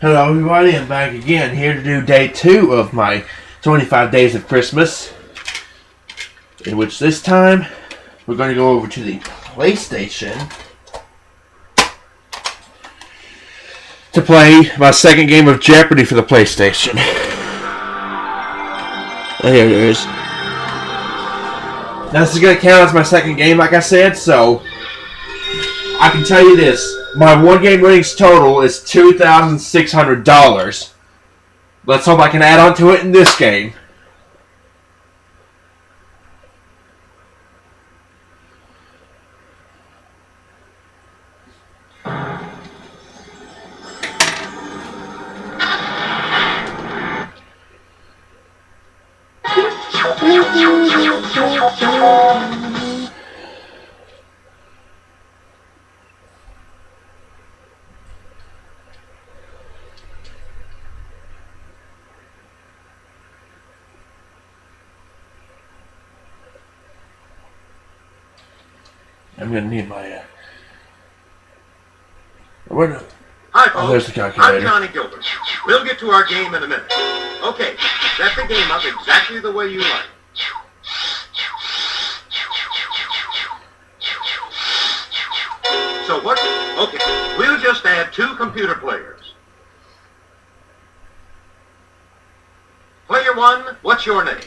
Hello everybody, I'm back again here to do day 2 of my 25 days of Christmas, in which this time we're going to go over to the PlayStation to play my second game of Jeopardy for the PlayStation. And here it is. Now this is going to count as my second game, like I said, so I can tell you this. My one game winnings total is $2,600. Let's hope I can add on to it in this game. I'm going to need my... Hi, folks. There's the calculator. I'm Johnny Gilbert. We'll get to our game in a minute. Okay, set the game up exactly the way you like. So what? Okay, we'll just add 2 computer players. Player 1, what's your name?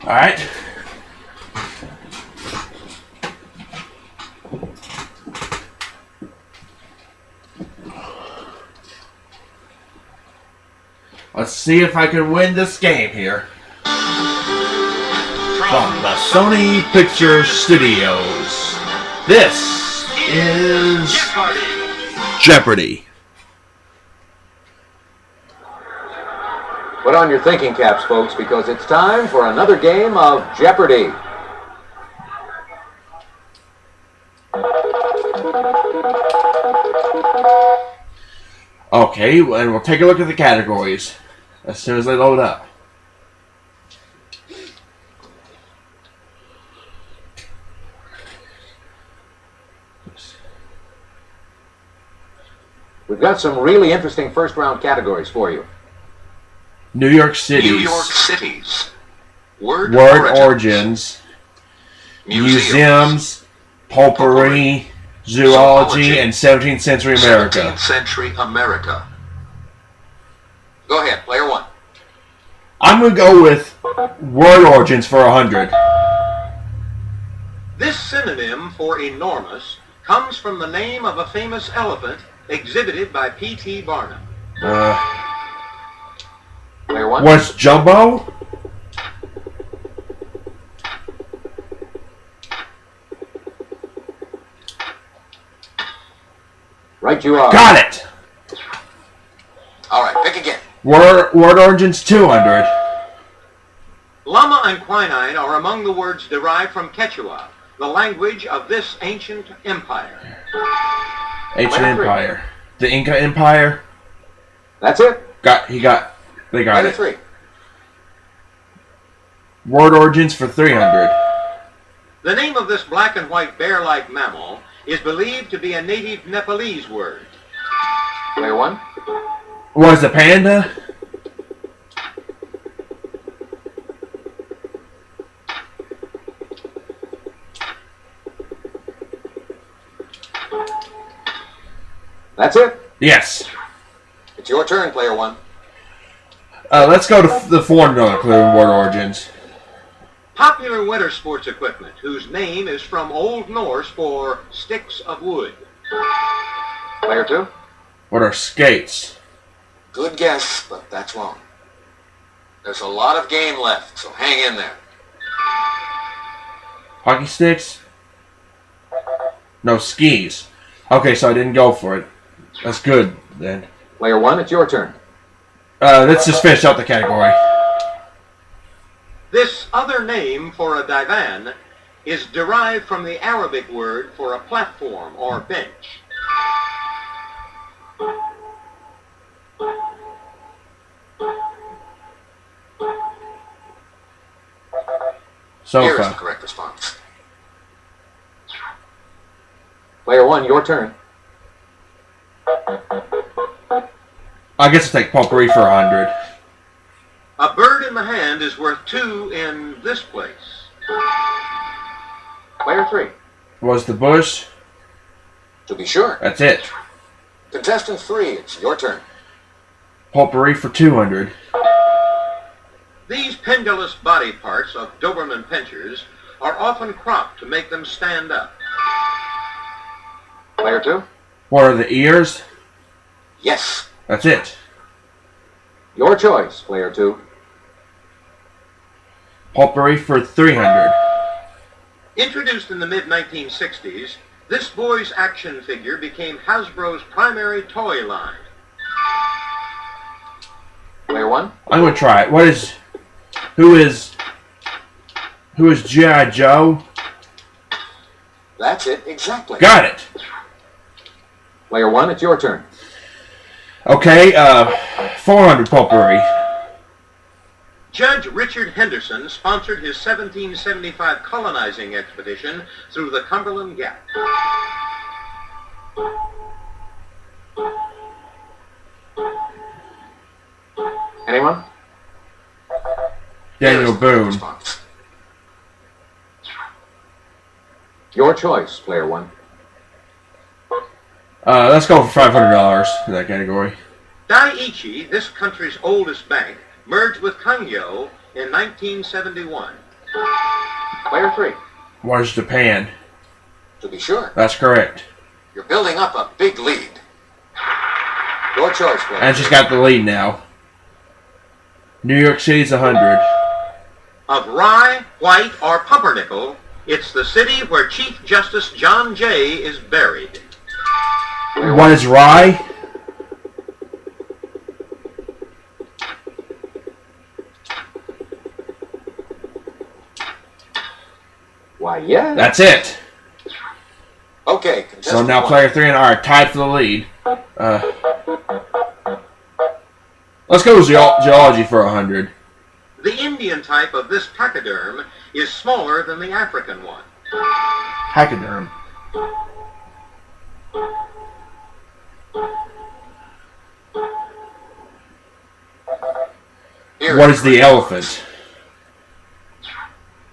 Alright. Let's see if I can win this game here. From the Sony Picture Studios. This is Jeopardy. Put on your thinking caps, folks, because it's time for another game of Jeopardy! Okay, and we'll take a look at the categories as soon as they load up. We've got some really interesting first-round categories for you. New York Cities. New York Cities. Word origins. Museums. Potpourri. Zoology. And 17th century America. 17th century America. Go ahead, player 1. I'm going to go with word origins for 100. This synonym for enormous comes from the name of a famous elephant exhibited by P.T. Barnum. Player 1. What's Jumbo? Right you are. Got it! All right, pick again. Word origins 200. Llama and quinine are among the words derived from Quechua, the language of this ancient empire. Ancient Empire. The Inca Empire. That's it. They got Player it. 3. Word origins for 300. The name of this black and white bear-like mammal is believed to be a native Nepalese word. Player 1. Was a panda? That's it. Yes. It's your turn, player 1. Let's go to the $400 clue in word origins. Popular winter sports equipment whose name is from Old Norse for sticks of wood. Player 2. What are skates? Good guess, but that's wrong. There's a lot of game left, so hang in there. Hockey sticks? No, skis. Okay, so I didn't go for it. That's good, then. Player 1, it's your turn. Let's just finish out the category. This other name for a divan is derived from the Arabic word for a platform or bench. Here is the Sofa. correct response. Player 1, your turn. I guess I'll take potpourri for 100. A bird in the hand is worth 2 in this place. Player 3. Was the bush? To be sure. That's it. Contestant 3, it's your turn. Potpourri for 200. These pendulous body parts of Doberman pinschers are often cropped to make them stand up. Player 2. What are the ears? Yes. That's it. Your choice, Player 2. Potpourri for 300. Introduced in the mid-1960s, this boy's action figure became Hasbro's primary toy line. Player 1. I'm gonna try it. Who is G.I. Joe? That's it exactly. Got it. Player 1, it's your turn. Okay, 400 potpourri. Judge Richard Henderson sponsored his 1775 colonizing expedition through the Cumberland Gap. Anyone? Daniel Here is the correct Boone. response. Your choice, Player 1. Let's go for $500 in that category. Dai-ichi, this country's oldest bank, merged with Kangyo in 1971. Player 3. Was Japan? To be sure. That's correct. You're building up a big lead. Your choice, Player And she's 3. got the lead now. New York City's 100. Of Rye, White, or Pumpernickel, it's the city where Chief Justice John Jay is buried. What is rye? Why, yeah. That's it. Okay, So contestant now 1. player 3 and I are tied for the lead. Let's go with geology for 100. The Indian type of this pachyderm is smaller than the African one. Pachyderm. Here What is is the elephant?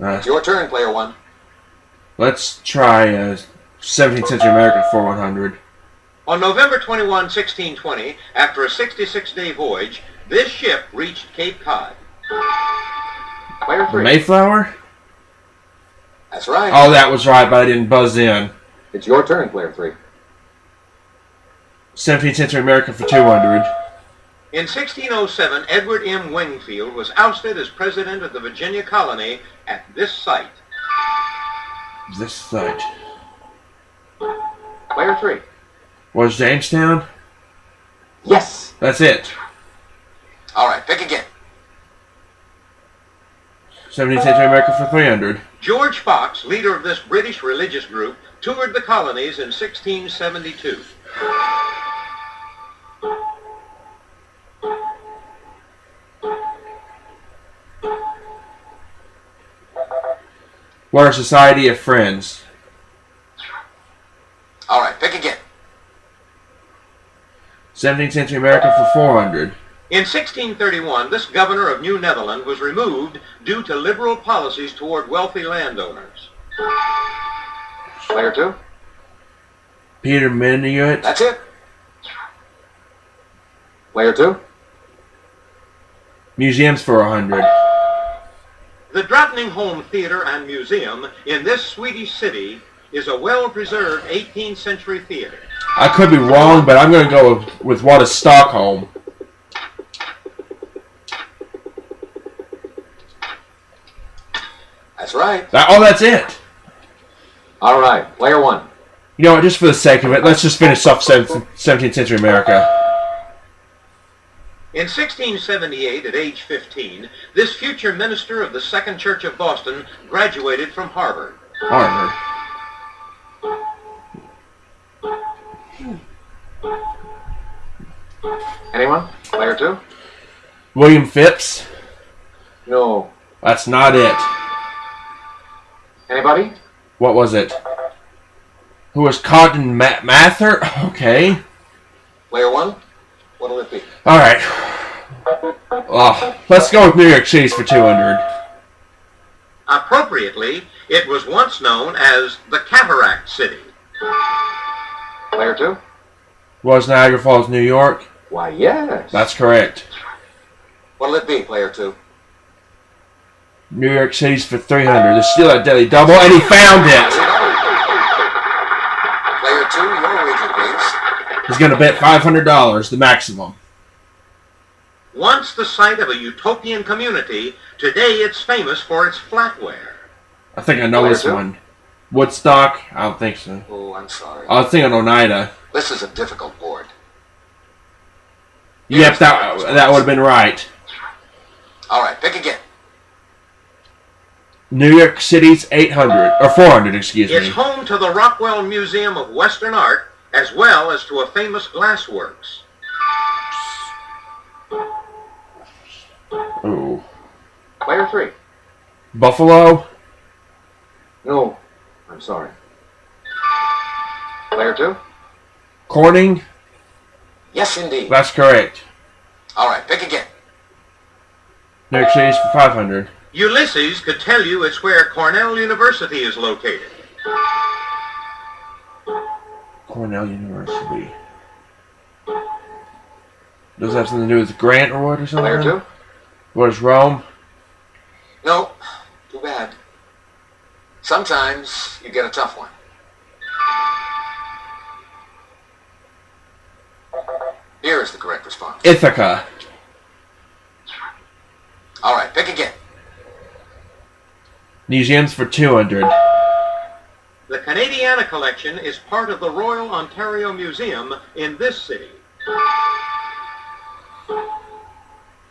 It's your turn, Player 1. Let's try 17th century American for 100. On November 21, 1620, after a 66-day voyage, this ship reached Cape Cod. Player 3. Mayflower? That's right. Oh, that was right, but I didn't buzz in. It's your turn, Player 3. 17th century American for 200. In 1607, Edward M. Wingfield was ousted as president of the Virginia colony at this site. This site. Player 3. Was Jamestown? Yes. That's it. All right, pick again. 17th century American for 300. George Fox, leader of this British religious group, toured the colonies in 1672. What are Society of Friends? All right, pick again. 17th century American for 400. In 1631, this governor of New Netherland was removed due to liberal policies toward wealthy landowners. Player 2. Peter Minuit. That's it. Player 2. Museums for 100. The Drottningholm Theatre and Museum in this Swedish city is a well-preserved 18th century theater. I could be wrong, but I'm going to go with what is Stockholm. That's right. That's it. All right. Player 1. You know what, just for the sake of it, let's just finish off 17th century America. In 1678, at age 15, this future minister of the Second Church of Boston graduated from Harvard. Harvard. Anyone? Player 2. William Phipps. No. That's not it. Anybody? What was it? Who was Cotton Mather? Okay. Player one, what'll it be? All right. Let's go with New York City for 200. Appropriately, it was once known as the Cataract City. Player two? Was Niagara Falls, New York? Why, yes. That's correct. What'll it be, player two? New York City's for 300. There's still a daily double, and he found it. Player two, your wager, please. He's going to bet $500, the maximum. Once the site of a utopian community, today it's famous for its flatware. I think I know Player this two? one. Woodstock? I don't think so. Oh, I'm sorry. I was thinking Oneida. This is a difficult board. Yep, that would have been right. All right, pick again. New York City's 800, or 400, excuse It's me. home to the Rockwell Museum of Western Art, as well as to a famous glassworks. Oh. Player three? Buffalo? No, I'm sorry. Player two? Corning? Yes, indeed. That's correct. All right, pick again. New York City's for 500. Ulysses could tell you it's where Cornell University is located. Cornell University. Does that have something to do with Grant or what or something? Player two? What is Rome? No, too bad. Sometimes you get a tough one. Here is the correct response. Ithaca. All right, pick again. Museums for 200. The Canadiana collection is part of the Royal Ontario Museum in this city.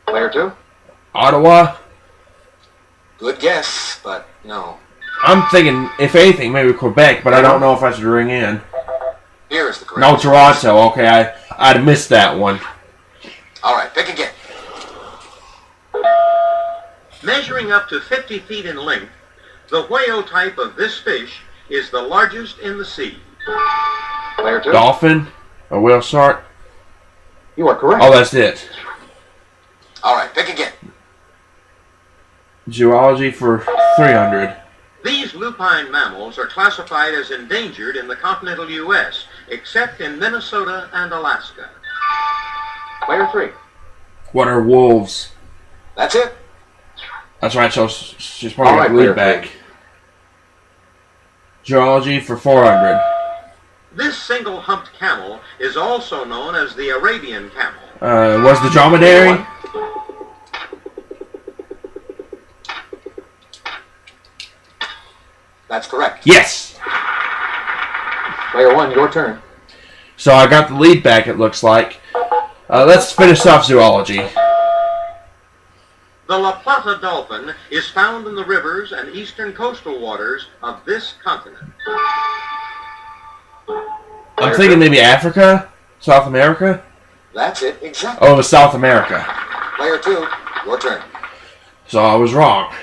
Player two? Ottawa? Good guess, but no. I'm thinking, if anything, maybe Quebec, but I don't know if I should ring in. Here is the correct No, response. Toronto. Okay, I'd missed that one. All right, pick again. Measuring up to 50 feet in length, the whale type of this fish is the largest in the sea. Player two? Dolphin? A whale shark? You are correct. Oh, that's it. All right, pick again. Zoology for 300. These lupine mammals are classified as endangered in the continental U.S., except in Minnesota and Alaska. Player three? What are wolves? That's it. That's right, so she's probably All got right, the lead player back. Geology for 400. This single-humped camel is also known as the Arabian camel. Was the dromedary? That's correct. Yes! Player one, your turn. So I got the lead back, it looks like. Let's finish off zoology. The La Plata dolphin is found in the rivers and eastern coastal waters of this continent. I'm thinking maybe Africa? South America? That's it, exactly. Oh, it was South America. Player two, your turn. So I was wrong.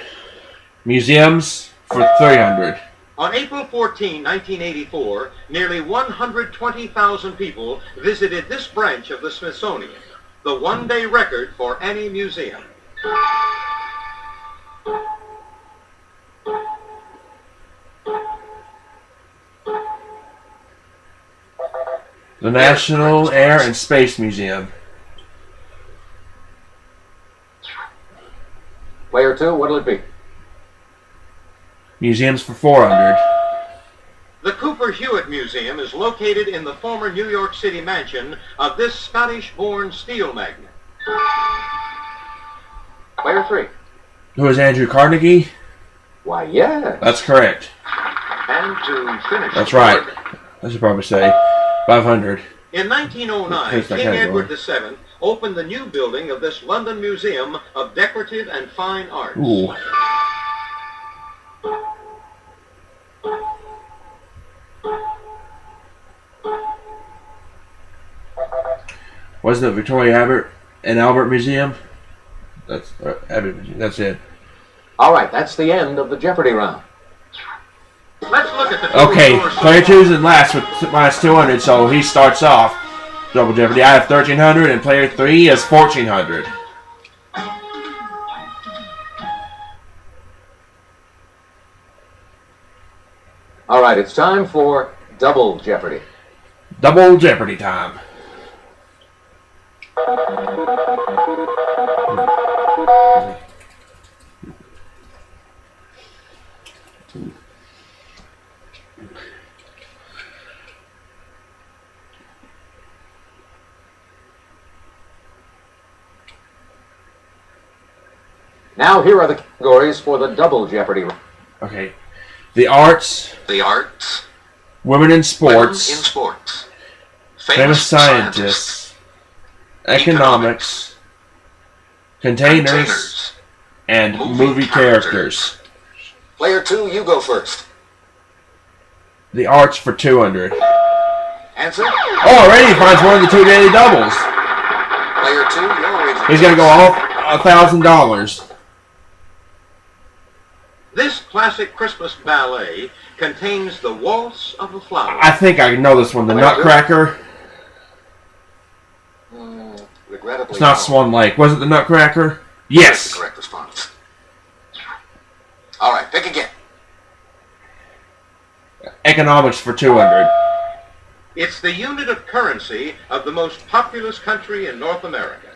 Museums for 300. On April 14, 1984, nearly 120,000 people visited this branch of the Smithsonian, the one-day record for any museum. The National Air and Space Museum. Player two, what'll it be? Museums for 400. The Cooper Hewitt Museum is located in the former New York City mansion of this Scottish-born steel magnate. Player three? Who is Andrew Carnegie? Why, yes. That's correct. And to finish That's the right. board, I should probably say 500. in 1909, Here's that King category. Edward VII opened the new building of this London Museum of Decorative and Fine Arts. Ooh. Wasn't it Victoria Albert and Albert Museum? That's Abbott Museum. That's it. All right, that's the end of the Jeopardy round. Let's look at the total Okay, scores so player far. 2's in last with minus 200, so he starts off Double Jeopardy. I have 1,300, and player 3 has 1,400. All right, it's time for Double Jeopardy. Double Jeopardy time. Now here are the categories for the Double Jeopardy. Okay. The arts, The arts, women in women sports, in sports, famous scientists, economics, containers, and movie characters. Player 2, you go first. The arts for 200. Answer. Oh, already he finds one of the 2 daily doubles. Player 2, your original. He's gonna go off $1,000. This classic Christmas ballet contains the Waltz of the Flower. I think I know this one. The Nutcracker. Regrettably, It's not no. Swan Lake. Was it the Nutcracker? That's the Yes. correct response. All right, pick again. Economics for 200. It's the unit of currency of the most populous country in North America.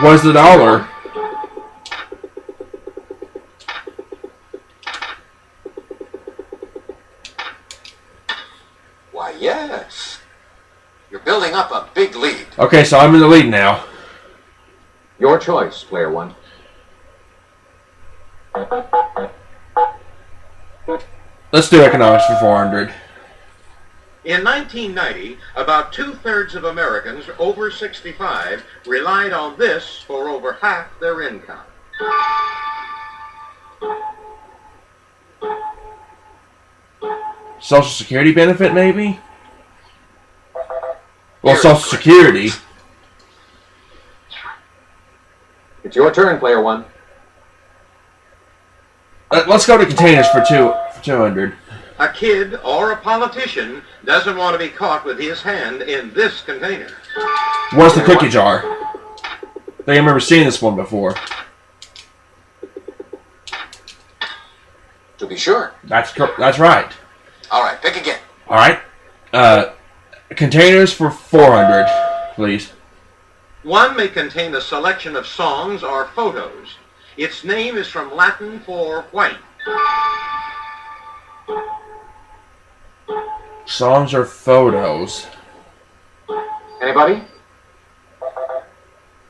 Was the dollar? Why, yes. You're building up a big lead. Okay, so I'm in the lead now. Your choice, Player 1. Let's do economics for 400. In 1990, about 2/3 of Americans over 65 relied on this for over half their income. Social Security benefit, maybe? Well, Here Social is correct. Security. It's your turn, Player 1. Let's go to containers for 200. A kid or a politician doesn't want to be caught with his hand in this container. What's the cookie jar? I think I remember seeing this one before. To be sure. That's right. All right, pick again. All right. Containers for 400, please. One may contain a selection of songs or photos. Its name is from Latin for white. Songs or photos? Anybody?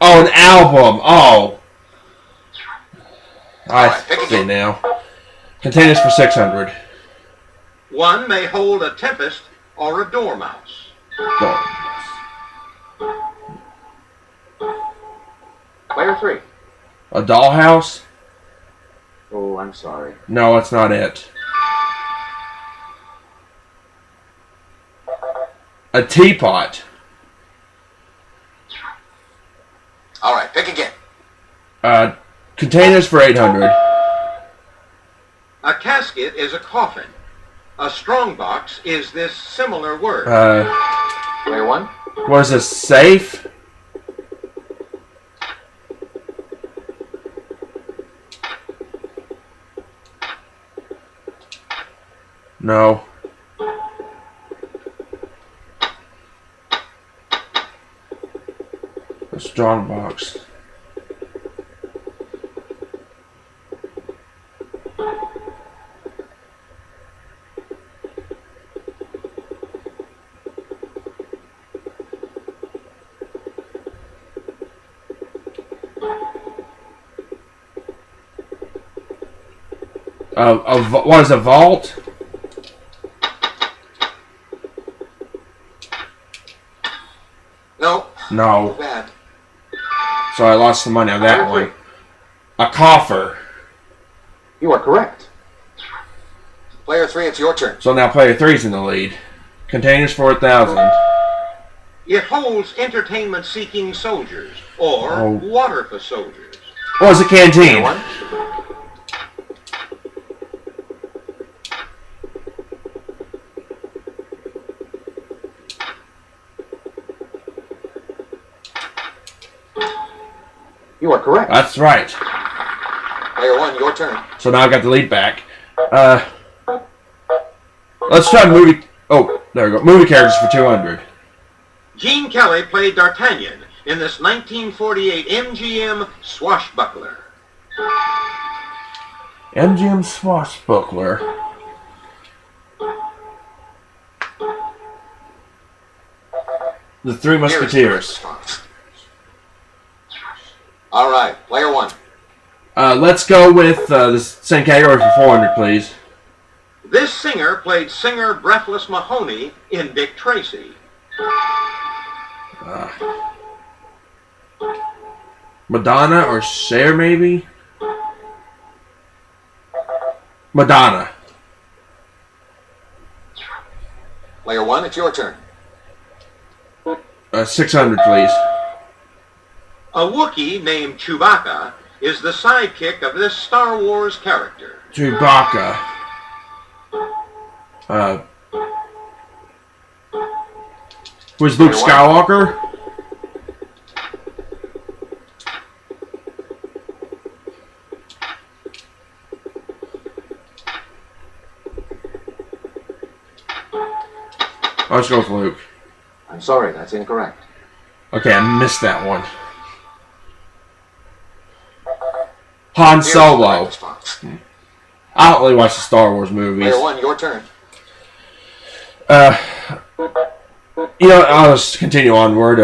Oh, an album. Oh. I Alright, pick see again. now. Containers for 600. One may hold a tempest or a dormouse. Go. Player 3. A dollhouse? Oh, I'm sorry. No, that's not it. A teapot. All right, pick again. Containers for 800. A casket is a coffin. A strongbox is this similar word. Player 1. What is this? Safe? No. A strong box. What is a vault? No. No. Bad. So I lost some money on that one. A coffer. You are correct. Player 3, it's your turn. So now player 3's in the lead. Containers for 1,000. It holds entertainment-seeking soldiers or water for soldiers. What is a Player canteen? 1. You are correct. That's right. Player one, your turn. So now I got the lead back. Let's try movie. Oh, there we go. Movie characters for 200. Gene Kelly played D'Artagnan in this 1948 MGM Swashbuckler. MGM Swashbuckler. The Three Here is the Musketeers. response. All right, player one. Let's go with the same category for 400, please. This singer played singer Breathless Mahoney in Dick Tracy. Madonna or Cher, maybe? Madonna. Player one, it's your turn. 600, please. A Wookiee named Chewbacca is the sidekick of this Star Wars character. Chewbacca. Was Luke Skywalker? Let's go with Luke. I'm sorry, that's incorrect. Okay, I missed that one. Han Here's the right Solo. response. I don't really watch the Star Wars movies. Player one, your turn. I'll just continue onward.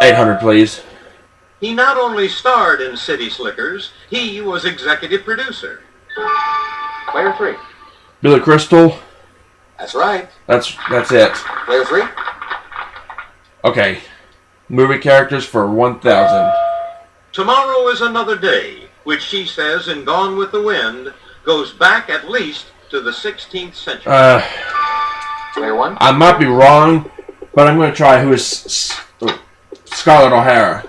800, please. He not only starred in City Slickers, he was executive producer. Player three. Billy Crystal. That's right. That's it. Player three. Okay. Movie characters for 1,000. Tomorrow is another day, which she says in Gone with the Wind goes back at least to the 16th century. Player one. I might be wrong, but I'm going to try who is Scarlett O'Hara.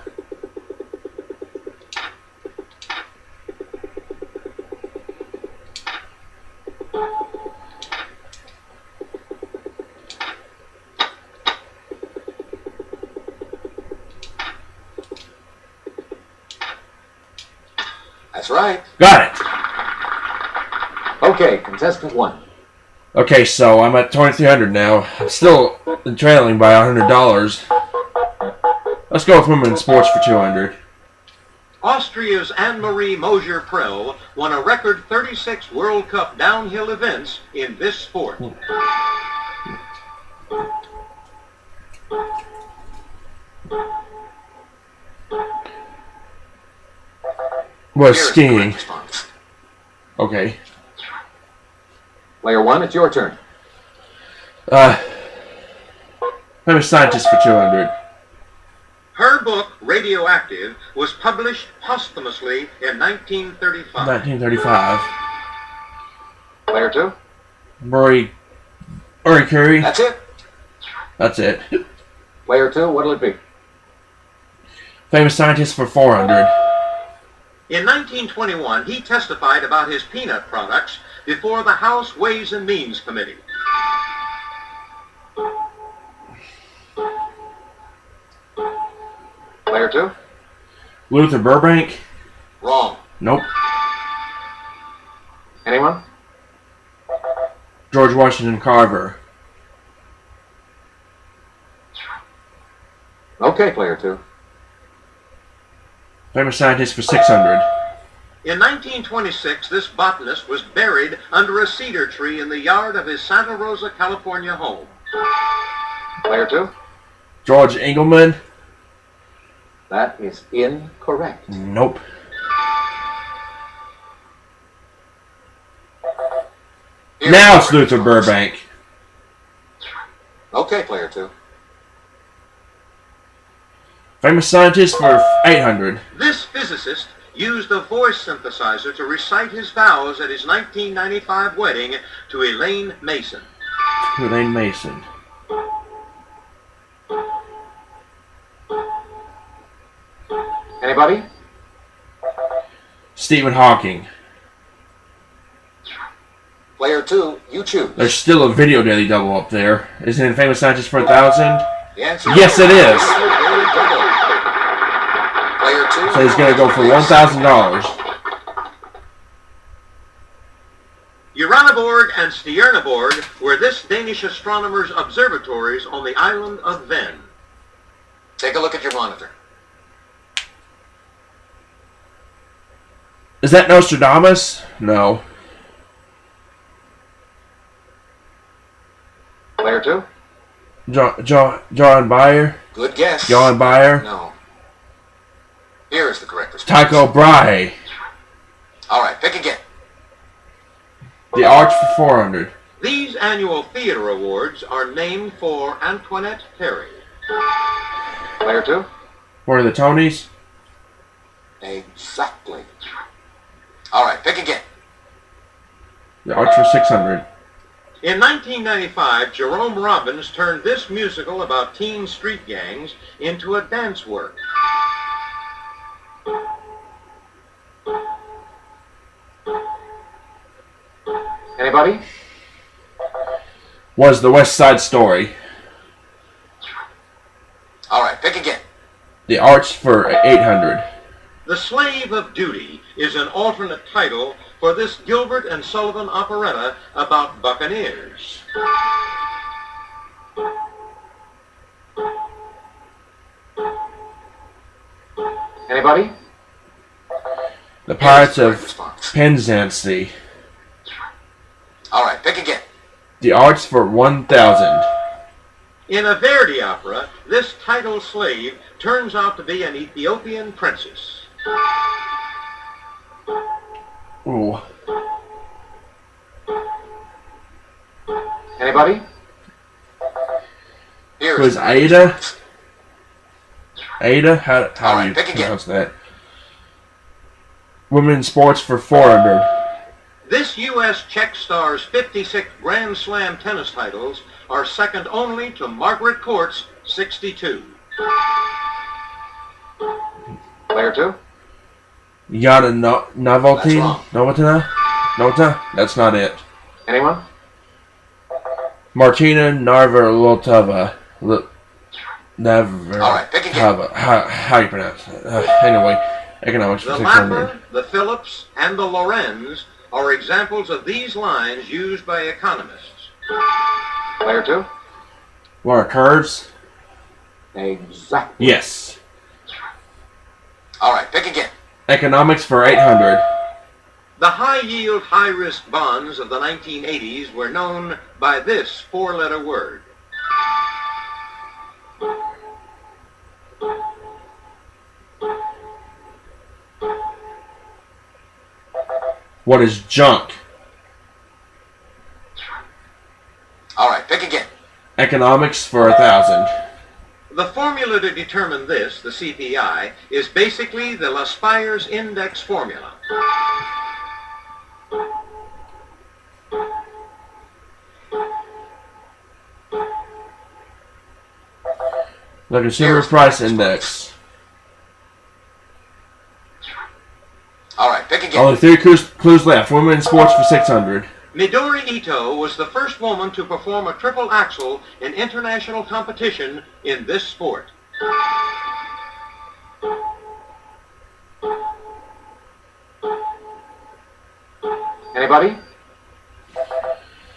That's right. Got it. Okay, contestant one. Okay, so I'm at 2,300 now. I'm still trailing by $100. Let's go with women in sports for 200. Austria's Anne-Marie Mosier-Prell won a record 36 World Cup downhill events in this sport. Was Here is the skiing. correct response. Okay. Player one, it's your turn. Famous scientist for 200. Her book, Radioactive, was published posthumously in 1935. 1935. Player two. Marie Curie. That's it. That's it. Player two, what'll it be? Famous scientist for 400. In 1921, he testified about his peanut products before the House Ways and Means Committee. Player two. Luther Burbank. Wrong. Nope. Anyone? George Washington Carver. Okay, player two. Famous scientist for 600. In 1926, this botanist was buried under a cedar tree in the yard of his Santa Rosa, California home. Player two. George Engelman. That is incorrect. Nope. Here's Now the it's correct Luther response. Burbank. Okay, player two. Famous scientist for 800. This physicist used a voice synthesizer to recite his vows at his 1995 wedding to Elaine Mason. Elaine Mason. Anybody? Stephen Hawking. Player two, you choose. There's still a video daily double up there. Isn't it Famous Scientist for 1,000? The answer Yes, it is. Player two, So So he's going to go for $1,000. Uraniborg and Stjerneborg were this Danish astronomer's observatories on the island of Ven. Take a look at your monitor. Is that Nostradamus? No. Player 2? John Bayer? Good guess. John Bayer? No. Here is the correct response. Tycho Brahe. All right, pick again. The Arch for 400. These annual theater awards are named for Antoinette Perry. Player 2? For the Tonys? Exactly. All right, pick again. The Arch for 600. In 1995, Jerome Robbins turned this musical about teen street gangs into a dance work. Anybody? Was the West Side Story. All right, pick again. The Arch for 800. The Slave of Duty is an alternate title for this Gilbert and Sullivan operetta about buccaneers. Anybody? The Pirates Here's the correct of response. Penzance. All right, pick again. The Arch for 1,000. In a Verdi opera, this title slave turns out to be an Ethiopian princess. Ooh. Anybody? Here Was is the correct Aida? response. Ada? How do Alright, you pick again. pronounce that? Women's sports for 400. This U.S. Czech star's 56 Grand Slam tennis titles are second only to Margaret Court's 62. Player 2? Yana Novelty? That's wrong. Novota? That's not it. Anyone? Martina Navratilova. Never. All right, pick again. How you pronounce it? Anyway, economics for The 600. Lapper, the Phillips, and the Lorenz are examples of these lines used by economists. Player 2? What are curves? Exactly. Yes. All right, pick again. Economics for 800. The high-yield, high-risk bonds of the 1980s were known by this four-letter word. What is junk? All right, pick again. Economics for 1,000. The formula to determine this, the CPI, is basically the Laspeyres index formula. The Consumer Here's the Price response. Index. All right, pick again. Only 3 clues left. Women in sports for 600. Midori Ito was the first woman to perform a triple axel in international competition in this sport. Anybody?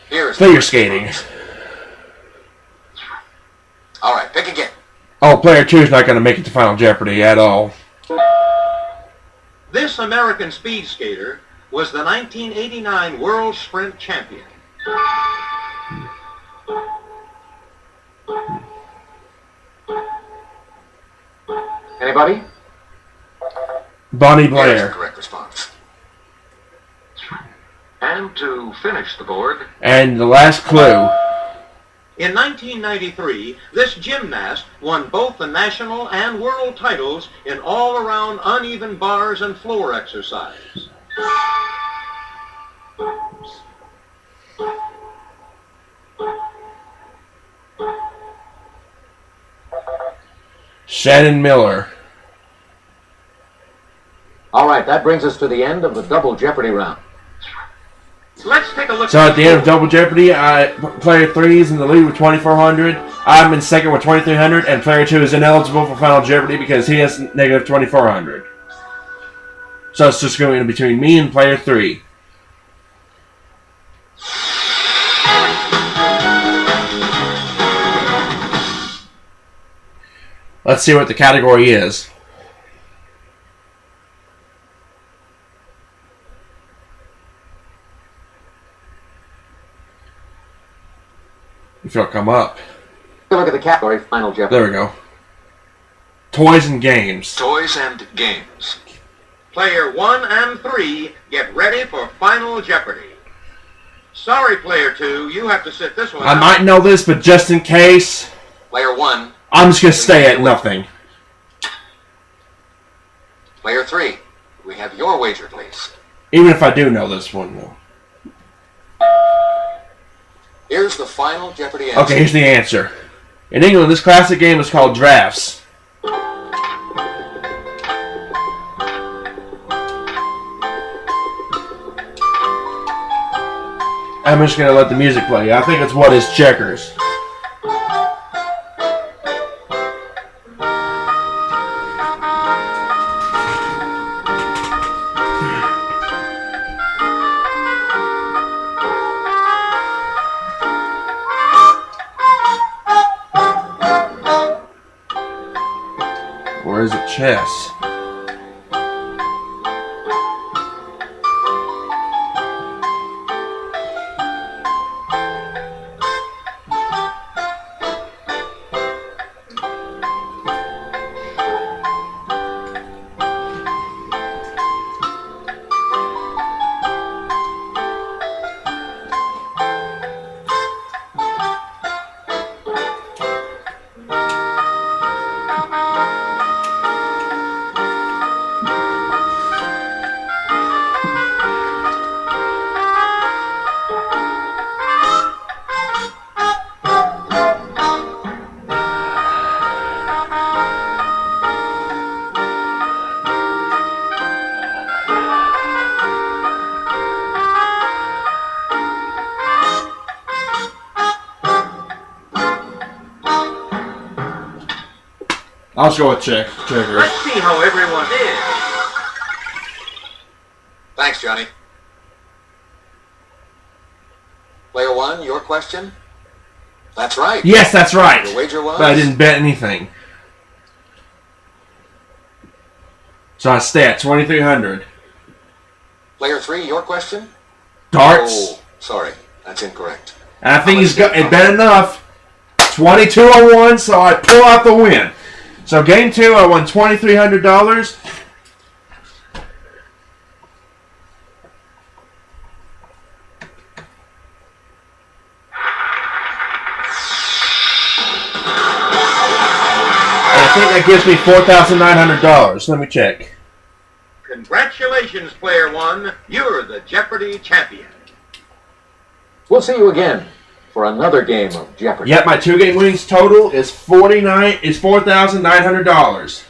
Here is the Figure correct skating. response. All right, pick again. Oh, player 2 is not going to make it to Final Jeopardy at all. This American speed skater was the 1989 World Sprint Champion. Anybody? Bonnie Here is the Blair. correct response. And to finish the board, And the last clue. in 1993, this gymnast won both the national and world titles in all-around uneven bars and floor exercise. Shannon Miller. All right, that brings us to the end of the Double Jeopardy round. Let's take a look So at the end of board. Double Jeopardy, player 3 is in the lead with 2,400. I'm in second with 2,300, and player 2 is ineligible for Final Jeopardy because he has negative 2,400. So it's just going to be between me and player 3. Let's see what the category is. If it'll come up. Look at the category, Final Jeopardy. There we go. Toys and games. Toys and games. Player 1 and 3, get ready for Final Jeopardy. Sorry, Player 2, you have to sit this one I out. might know this, but just in case, Player 1. I'm just going to stay at nothing. Player 3. We have your wager, please. Even if I do know this one, though. Here's the Final Jeopardy answer. Okay, here's the answer. In England, this classic game is called drafts. I'm just going to let the music play. I think it's What is Checkers. Or is it chess? I'll just go with checkers. Let's see how everyone did. Thanks, Johnny. Player 1, your question? That's right. Yes, that's right. Your wager was? But I didn't bet anything. So I stay at 2,300. Player 3, your question? Darts. Oh, sorry. That's incorrect. And I think he's got it bet enough. 2201, so I pull out the win. So game 2, I won $2,300. I think that gives me $4,900. Let me check. Congratulations, Player 1. You're the Jeopardy champion. We'll see you again for another game of Jeopardy. Yep, my 2-game winnings total is $4,900.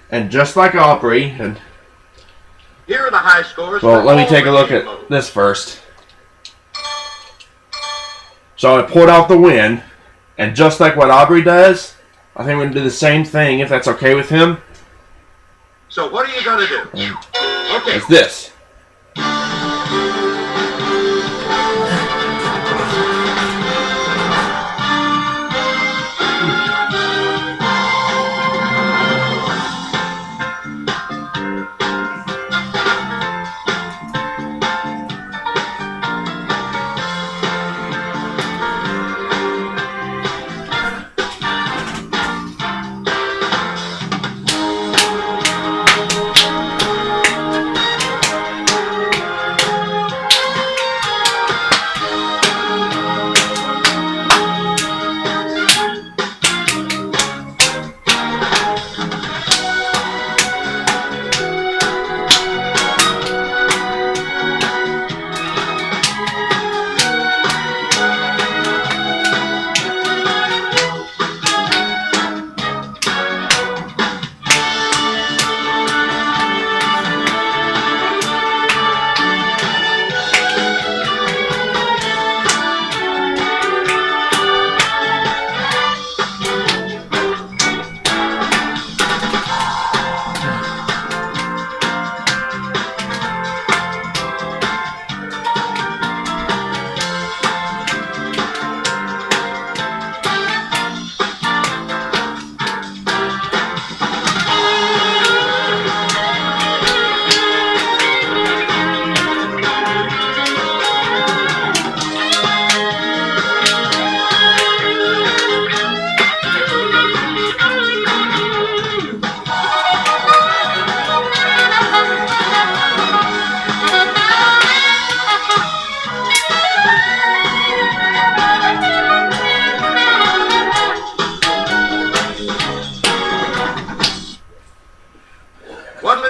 And just like Aubrey, and Here are the high scores. well, for let me all take a the look game at modes. this first. So I pulled out the win, and just like what Aubrey does, I think we're going to do the same thing if that's okay with him. So what are you going to do? Okay. It's this.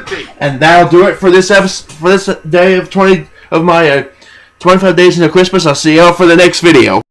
should be. And that'll do it for this episode, for this day of 25 days into Christmas. I'll see y'all for the next video.